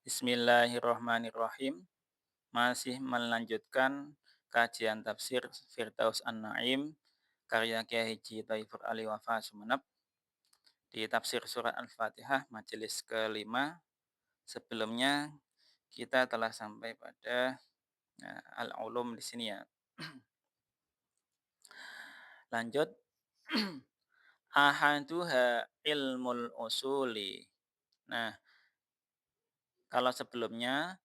Bismillahirrahmanirrahim. Masih melanjutkan kajian tafsir Firdaus An-Naim karya Kiai Haji Thaifur Ali Wafa Sumenep di tafsir surat Al-Fatihah majelis kelima. Sebelumnya kita telah sampai pada al-ulum di sini ya. Lanjut. Ahaduha ilmul usuli. Nah, kalau sebelumnya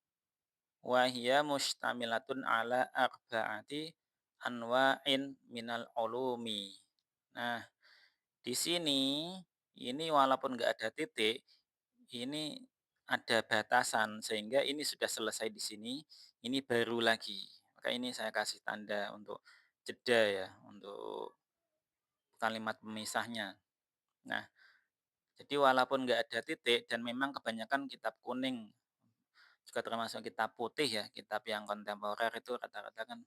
wahia mustamilatun ala arba'ati anwa'in minal ulumi. Nah, di sini ini walaupun nggak ada titik, ini ada batasan sehingga ini sudah selesai di sini, ini baru lagi. Maka ini saya kasih tanda untuk jeda ya, untuk kalimat pemisahnya. Nah, jadi walaupun nggak ada titik dan memang kebanyakan kitab kuning juga termasuk kitab putih ya, kitab yang kontemporer itu rata-rata kan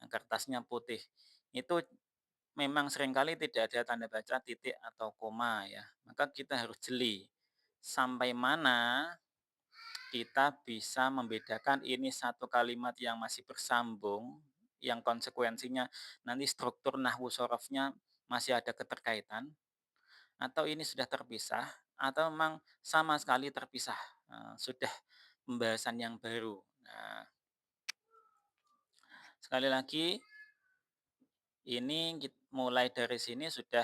kertasnya putih. Itu memang seringkali tidak ada tanda baca titik atau koma ya. Maka kita harus jeli sampai mana kita bisa membedakan ini satu kalimat yang masih bersambung, yang konsekuensinya nanti struktur nahwu sorofnya masih ada keterkaitan, atau ini sudah terpisah, atau memang sama sekali terpisah, sudah pembahasan yang baru. Nah, sekali lagi ini mulai dari sini sudah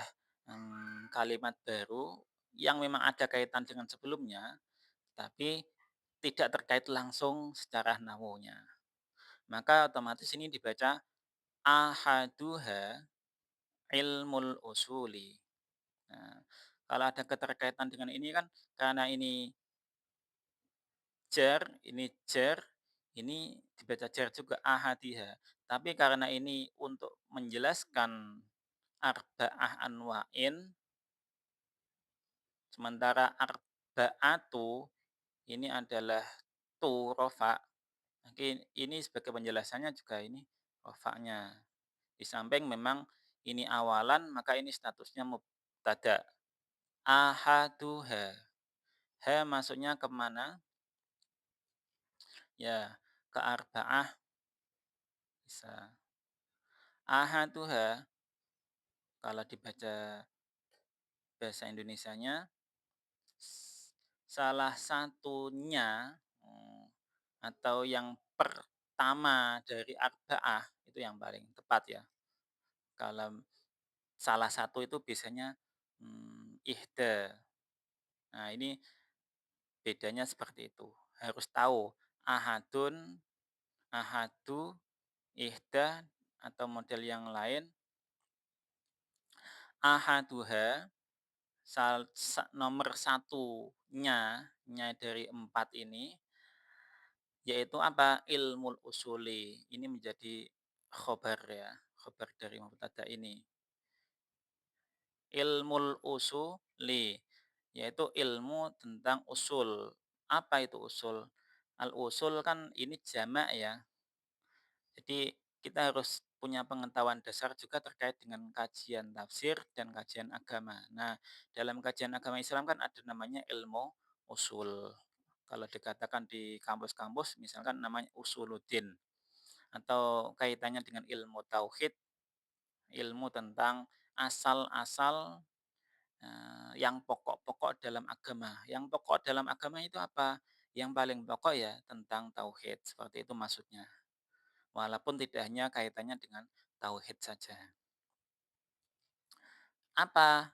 kalimat baru yang memang ada kaitan dengan sebelumnya, tapi tidak terkait langsung secara nahwunya. Maka otomatis ini dibaca ahaduha ilmul usuli. Nah, kalau ada keterkaitan dengan ini kan karena ini jar, ini dibaca jar juga ahadiha. Tapi karena ini untuk menjelaskan arba'ah anwa'in, sementara arba'atu ini adalah tu rofa. Mungkin ini sebagai penjelasannya juga ini rofaknya. Di samping memang ini awalan, maka ini statusnya mubtada. Ahaduha. Ha masuknya kemana? Ya, ke arba'ah bisa. Ahaduha kalau dibaca bahasa Indonesianya salah satunya atau yang pertama dari arba'ah itu yang paling tepat ya. Kalau salah satu itu biasanya ihda. Nah, ini bedanya seperti itu. Harus tahu ahadun, ahadu, ihda atau model yang lain. Ahaduha nomor satunya nya dari empat ini yaitu apa? Ilmul usuli. Ini menjadi khobar ya, khobar dari mubtada ini. Ilmul usuli yaitu ilmu tentang usul. Apa itu usul? Al-usul kan ini jamak ya. Jadi kita harus punya pengetahuan dasar juga terkait dengan kajian tafsir dan kajian agama. Nah, dalam kajian agama Islam kan ada namanya ilmu usul. Kalau dikatakan di kampus-kampus misalkan namanya usuluddin atau kaitannya dengan ilmu tauhid, ilmu tentang asal-asal yang pokok-pokok dalam agama. Yang pokok dalam agama itu apa? Yang paling pokok ya tentang tauhid. Seperti itu maksudnya. Walaupun tidak hanya kaitannya dengan tauhid saja. Apa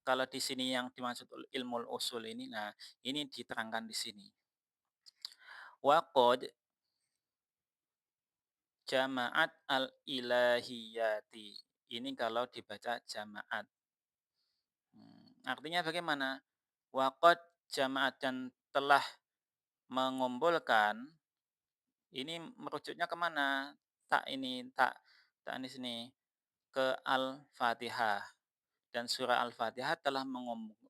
kalau di sini yang dimaksud ilmu usul ini? Nah, ini diterangkan di sini. Waqad jama'at al-ilahiyati. Ini kalau dibaca jamaat. Artinya bagaimana? Waqad jama'at dan telah mengumpulkan. Ini merujuknya kemana? Tak ini, tak ini sini. Ke Al-Fatihah. Dan surah Al-Fatihah telah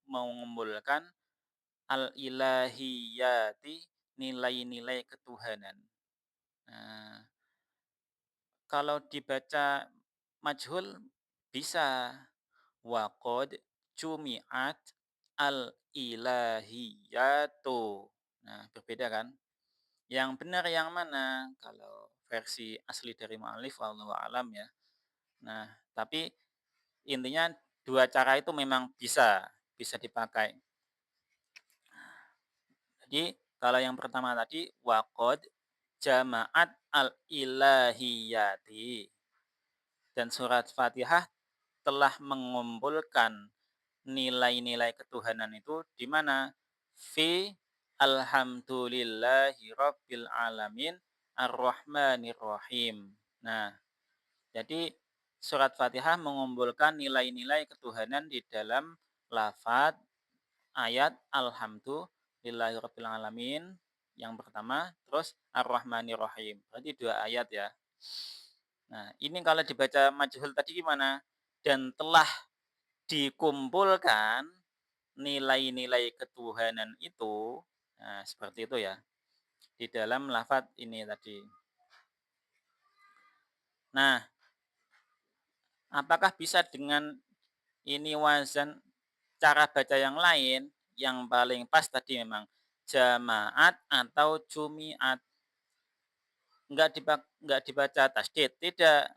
mengumpulkan al-ilahiyati, nilai-nilai ketuhanan. Nah, kalau dibaca majhul bisa waqad jumi'at al-ilahiyatu. Nah, berbeda kan? Yang benar yang mana? Kalau versi asli dari mu'alif wallahu alam ya. Nah, tapi intinya 2 cara itu memang bisa dipakai. Jadi, kalau yang pertama tadi waqad jama'at al-ilahiyati, dan surat Fatihah telah mengumpulkan nilai-nilai ketuhanan itu di mana? Fi alhamdulillahi rabbil alamin arrahmanir rahim. Nah, jadi surat Fatihah mengumpulkan nilai-nilai ketuhanan di dalam lafaz ayat alhamdulillahirabbil alamin yang pertama, terus arrahmanir rahim. Berarti 2 ayat ya. Nah, ini kalau dibaca majhul tadi gimana? Dan telah dikumpulkan nilai-nilai ketuhanan itu, nah seperti itu ya, di dalam lafaz ini tadi. Nah, apakah bisa dengan ini wazan cara baca yang lain? Yang paling pas tadi memang jamaat atau jumiat. Enggak dibaca tasdid, tidak.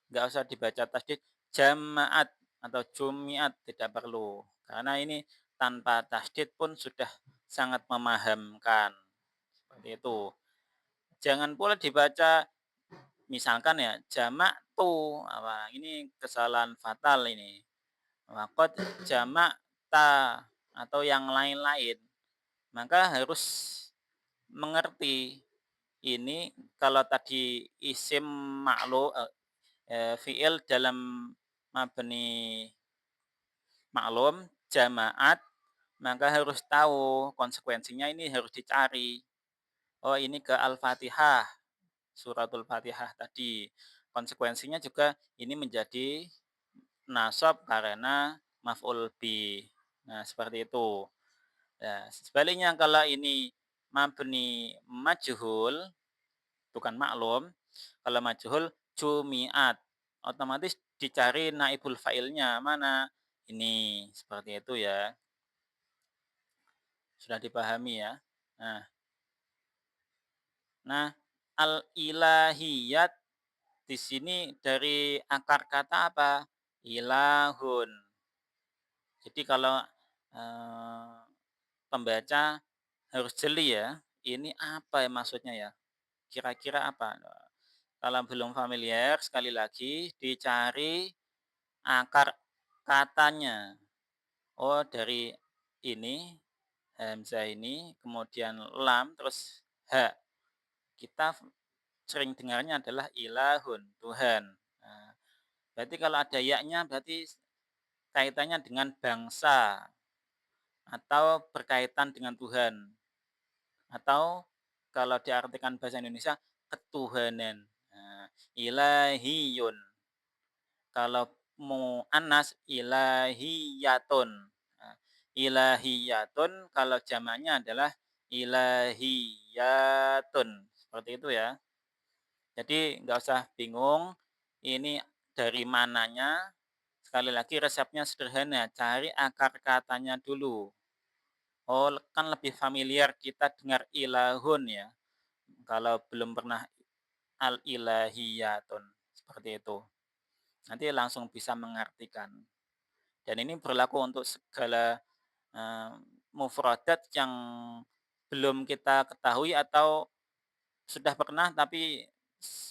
Enggak usah dibaca tasdid, jamaat atau jumiat tidak perlu. Karena ini tanpa tasdid pun sudah sangat memahamkan. Seperti itu. Jangan pula dibaca misalkan ya jamak tu, apa ini kesalahan fatal ini. Waqad jamak ta atau yang lain-lain. Maka harus mengerti ini kalau tadi isim maklum fiil dalam mabni maklum jamaat, maka harus tahu konsekuensinya ini harus dicari. Oh, ini ke Al-Fatihah, suratul Fatihah tadi. Konsekuensinya juga ini menjadi nasab karena maf'ul bi. Nah, seperti itu. Nah, sebaliknya kalau ini mabni majhul, bukan maklum, kalau majhul jumiat, otomatis dicari naibul fa'ilnya mana? Ini, seperti itu ya. Sudah dipahami ya. Nah, al-ilahiyat di sini dari akar kata apa? Ilahun. Jadi kalau eh, pembaca harus jeli ya. Ini apa ya maksudnya ya? Kira-kira apa? Nah, kalau belum familiar, sekali lagi dicari akar katanya. Oh, dari ini, hamzah ini, kemudian lam, terus ha. Kita sering dengarnya adalah ilahun, Tuhan. Nah, berarti kalau ada yaknya berarti kaitannya dengan bangsa atau berkaitan dengan Tuhan. Atau kalau diartikan bahasa Indonesia, ketuhanan. Nah, ilahiyun. Kalau mu'annas ilahiyatun. Nah, ilahiyatun kalau jamaknya adalah ilahiyatun. Seperti itu ya. Jadi nggak usah bingung ini dari mananya. Sekali lagi resepnya sederhana, cari akar katanya dulu. Oh, kan lebih familiar kita dengar ilahun ya. Kalau belum pernah al-ilahiyatun, seperti itu. Nanti langsung bisa mengartikan. Dan ini berlaku untuk segala eee, mufradat yang belum kita ketahui atau sudah pernah tapi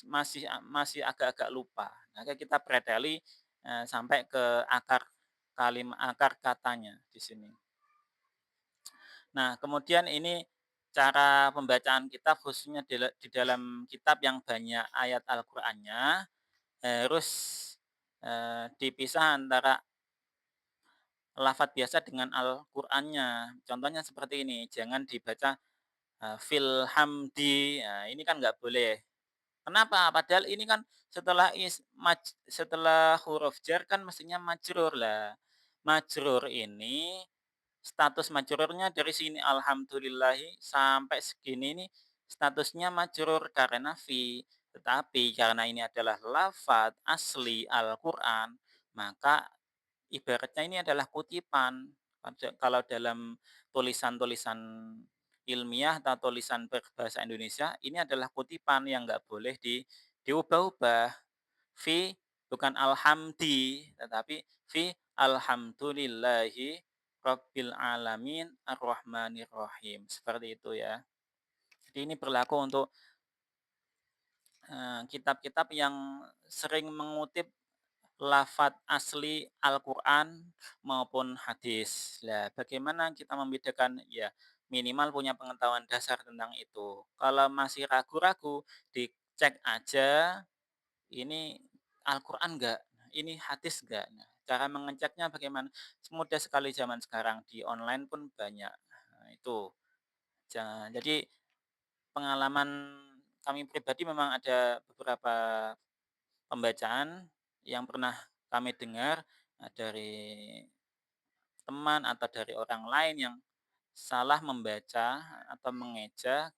masih agak-agak lupa. Maka kita preteli, sampai ke akar katanya di sini. Nah, kemudian ini cara pembacaan kitab khususnya di dalam kitab yang banyak ayat Al-Qur'annya harus, dipisah antara lafadz biasa dengan Al-Qur'annya. Contohnya seperti ini, jangan dibaca, fil hamdi, nah ini kan nggak boleh. Kenapa? Padahal ini kan setelah huruf jar kan mestinya majrur. Lah, majrur ini status majrurnya dari sini alhamdulillahi sampai segini ini statusnya majrur karena fi. Tetapi karena ini adalah lafaz asli Al-Qur'an, maka ibaratnya ini adalah kutipan. Kalau dalam tulisan-tulisan ilmiah atau tulisan berbahasa Indonesia ini adalah kutipan yang nggak boleh diubah-ubah. Fi bukan alhamdi, tetapi fi alhamdulillahi rabbil alamin arrahmanir rahim. Seperti itu ya. Jadi ini berlaku untuk kitab-kitab yang sering mengutip lafadz asli Al-Quran maupun hadis. Lah, bagaimana kita membedakan? Ya, minimal punya pengetahuan dasar tentang itu. Kalau masih ragu-ragu, dicek aja ini Al-Quran enggak, ini hadis enggak. Nah, cara mengeceknya bagaimana? Mudah sekali zaman sekarang, di online pun banyak. Nah, itu. Jadi pengalaman kami pribadi memang ada beberapa pembacaan yang pernah kami dengar, dari teman atau dari orang lain yang salah membaca atau mengeja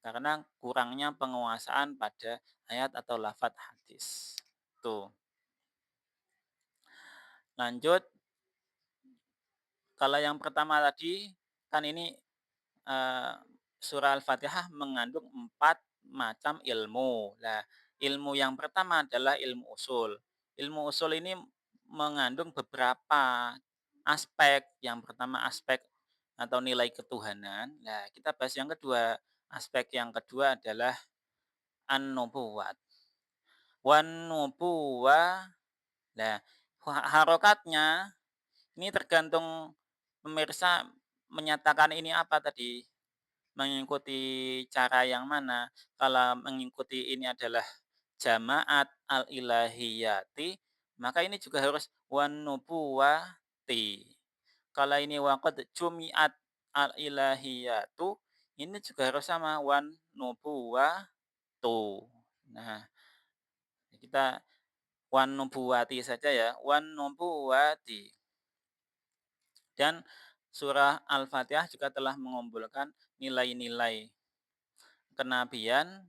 karena kurangnya penguasaan pada ayat atau lafadz hadis. Tuh, lanjut, kalau yang pertama tadi, kan ini, eee, surah Al-Fatihah mengandung 4 macam ilmu. Nah, ilmu yang pertama adalah ilmu usul. Ilmu usul ini mengandung beberapa aspek. Yang pertama aspek atau nilai ketuhanan. Nah, kita bahas yang kedua. Aspek yang kedua adalah an-nubuwat. Wan-nubuwah, nah, harokatnya ini tergantung pemirsa menyatakan ini apa tadi, mengikuti cara yang mana. Kalau mengikuti ini adalah jamaat al-ilahiyati, maka ini juga harus wan nubuwati. Kalau ini waqad jumi'at al-ilahiyatu, ini juga harus sama wan nubuwatu. Nah, kita wan nubuwati saja ya, wan nubuwati. Dan surah Al-Fatihah juga telah mengumpulkan nilai-nilai kenabian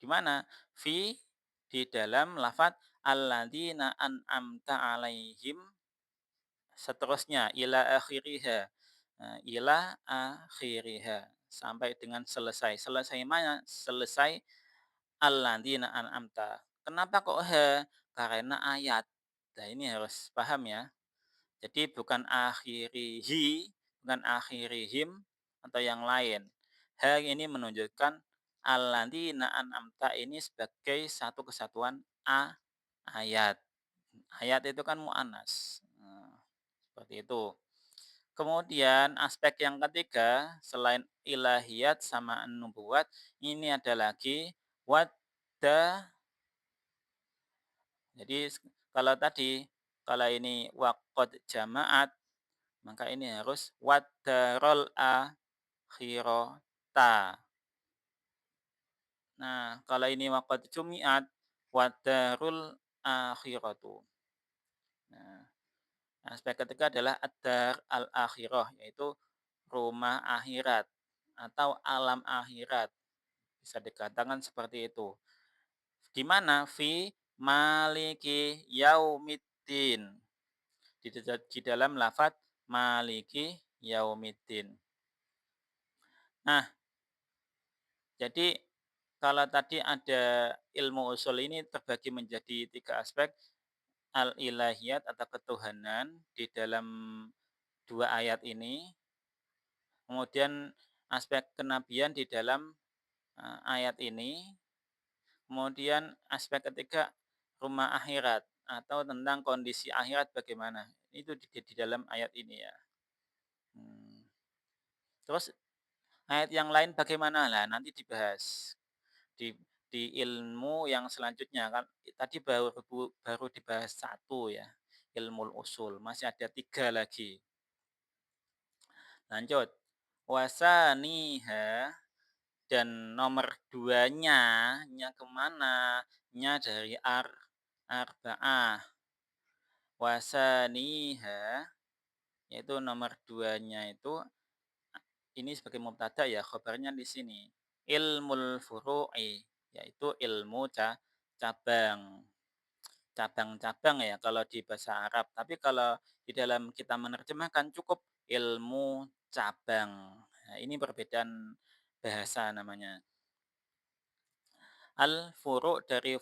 di mana? Fi di dalam lafadz alladzina an'amta alaihim seterusnya ila akhiriha. Ila akhiriha sampai dengan selesai. Selesai mana? Selesai alladzina an'amta. Kenapa kok ha? Karena ayat. Nah, ini harus paham ya. Jadi bukan akhirihi, bukan akhirihim atau yang lain. Ha ini menunjukkan alladzina an'amta ini sebagai satu kesatuan ayat. Ayat itu kan muannas. Seperti itu. Kemudian aspek yang ketiga selain ilahiyat sama nubuat ini ada lagi wadda. Jadi kalau tadi kalau ini waqad jamaat maka ini harus waddarul akhirata. Nah, kalau ini waqad jumi'at waddarul akhiratu. Nah, aspek ketiga adalah ad-dar al-akhirah yaitu rumah akhirat atau alam akhirat. Bisa dikatakan seperti itu. Di mana fi maliki yaumiddin. Di dalam lafaz maliki yaumiddin. Nah, jadi kalau tadi ada ilmu usul ini terbagi menjadi 3 aspek, al-ilahiyat atau ketuhanan di dalam 2 ayat ini, kemudian aspek kenabian di dalam, ayat ini, kemudian aspek ketiga rumah akhirat atau tentang kondisi akhirat bagaimana, itu di dalam ayat ini ya. Mmm, terus ayat yang lain bagaimana? Lah nanti dibahas. Di ilmu yang selanjutnya kan tadi baru dibahas satu ya, ilmu usul, masih ada 3 lagi. Lanjut, wasaniha dan nomor duanya, nya kemana? Nya dari arba'ah. Wasaniha yaitu nomor duanya itu ini sebagai mubtada ya, khabarnya di sini. Ilmul furu'i yaitu ilmu cabang. Cabang-cabang ya kalau di bahasa Arab. Tapi kalau di dalam kita menerjemahkan cukup ilmu cabang. Nah, ini perbedaan bahasa namanya. Al-furu' dari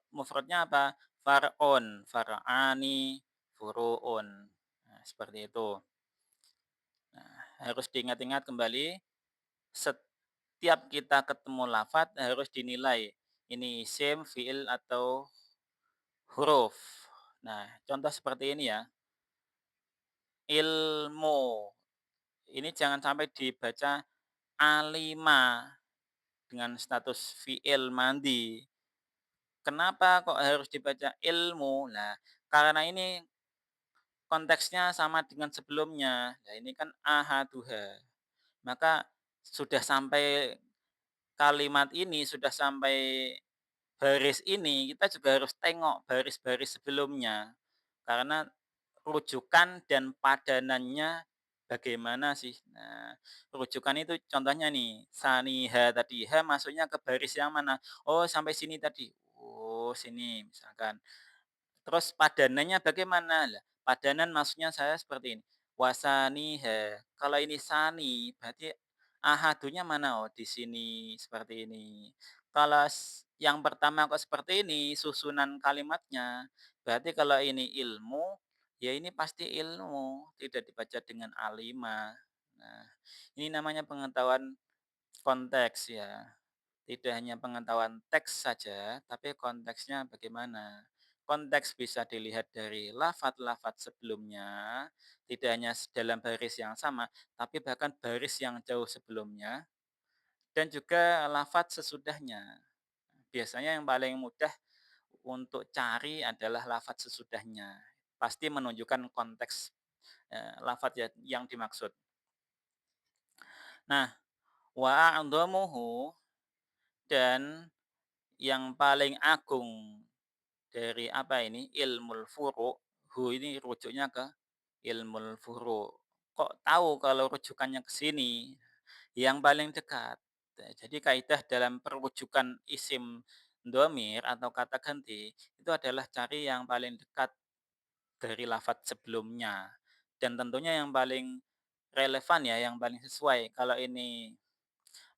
mufradnya apa? Far'un, far'ani, furu'un. Nah, seperti itu. Nah, harus diingat-ingat kembali, setiap kita ketemu lafat harus dinilai, ini isim, fiil, atau huruf. Nah, contoh seperti ini ya, ilmu. Ini jangan sampai dibaca alima dengan status fiil mandi. Kenapa kok harus dibaca ilmu? Nah, karena ini konteksnya sama dengan sebelumnya. Nah, ini kan ahaduha. Maka sudah sampai kalimat ini, sudah sampai baris ini, kita juga harus tengok baris-baris sebelumnya. Karena rujukan dan padanannya bagaimana sih. Nah, rujukan itu contohnya nih, saniha tadi, ha masuknya ke baris yang mana? Oh, sampai sini tadi. Oh, sini misalkan. Terus padanannya bagaimana? Lah, padanan maksudnya saya seperti ini. Wasaniha. Kalau ini sani, berarti ahadunya mana? Oh, di sini seperti ini. Kalau yang pertama kok seperti ini, susunan kalimatnya. Berarti kalau ini ilmu, ya ini pasti ilmu, tidak dibaca dengan alima. Nah, ini namanya pengetahuan konteks ya. Tidak hanya pengetahuan teks saja, tapi konteksnya bagaimana. Konteks bisa dilihat dari lafat-lafat sebelumnya, tidak hanya dalam baris yang sama, tapi bahkan baris yang jauh sebelumnya, dan juga lafat sesudahnya. Biasanya yang paling mudah untuk cari adalah lafat sesudahnya. Pasti menunjukkan konteks lafat yang dimaksud. Nah, wa'adhamuhu, dan yang paling agung dari apa ini, ilmul furu', hu ini rujuknya ke ilmul furu'. Kok tahu kalau rujukannya ke sini? Yang paling dekat. Jadi kaidah dalam perwujukan isim domir atau kata ganti itu adalah cari yang paling dekat dari lafat sebelumnya. Dan tentunya yang paling relevan ya, yang paling sesuai. Kalau ini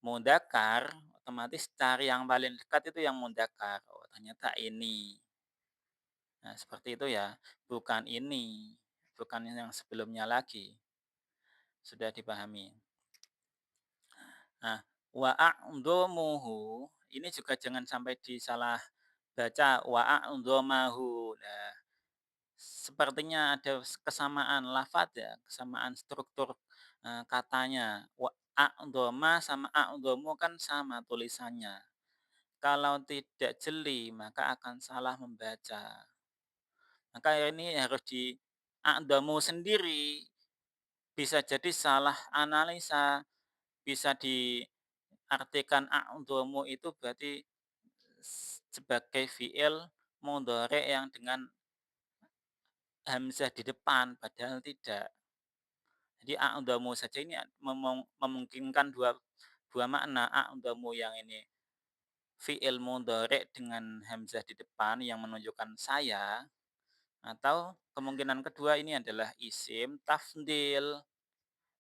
mudzakkar, otomatis cari yang paling dekat itu yang mudzakkar. Oh, ternyata ini. Nah, seperti itu ya. Bukan ini, bukan yang sebelumnya lagi. Sudah dipahami. Nah, wa a'dhamuhu ini juga jangan sampai disalah baca wa a'dhamahu. Nah, sepertinya ada kesamaan lafaz ya, kesamaan struktur katanya. Wa a'dhama sama a'dhamu kan sama tulisannya. Kalau tidak jeli maka akan salah membaca. Maka ini harus di a'dhamu sendiri. Bisa jadi salah analisa, bisa diartikan a'dhamu itu berarti sebagai fiil mudhari' yang dengan hamzah di depan, padahal tidak. Jadi a'dhamu saja ini memungkinkan dua dua makna. A'dhamu yang ini fiil mudhari' dengan hamzah di depan yang menunjukkan saya, atau kemungkinan kedua ini adalah isim tafdil.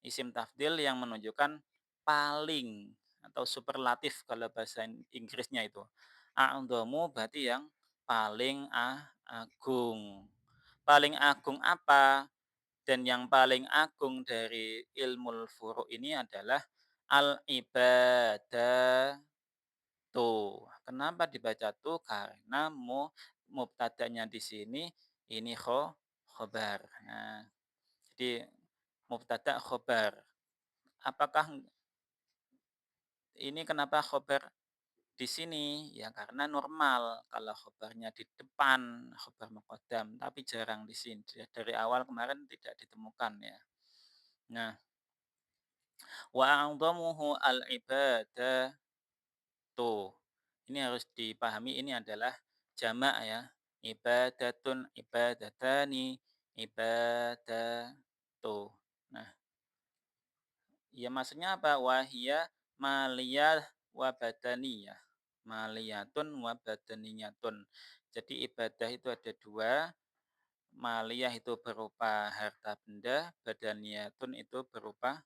Isim tafdil yang menunjukkan paling atau superlatif kalau bahasa Inggrisnya itu. A'dhamu berarti yang paling agung. Paling agung apa? Dan yang paling agung dari ilmul furu' ini adalah al-ibadatu. Kenapa dibaca tuh? Karena mubtada'nya di sini ini khobar. Nah, jadi mubtada' khobar. Apakah ini kenapa khobar di sini? Ya karena normal kalau khobarnya di depan, khobar muqaddam, tapi jarang di sini. Dari awal kemarin tidak ditemukan ya. Nah, wa a'dhamuhu al-ibadatu. Ini harus dipahami, ini adalah jamak ya. Ibadatun, ibadatani, ibadatu. Nah, ya maksudnya apa? Wahia maliyah wa badaniyah. Maliyatun wa badaniyatun. Jadi ibadah itu ada dua. Maliyah itu berupa harta benda, badaniyatun itu berupa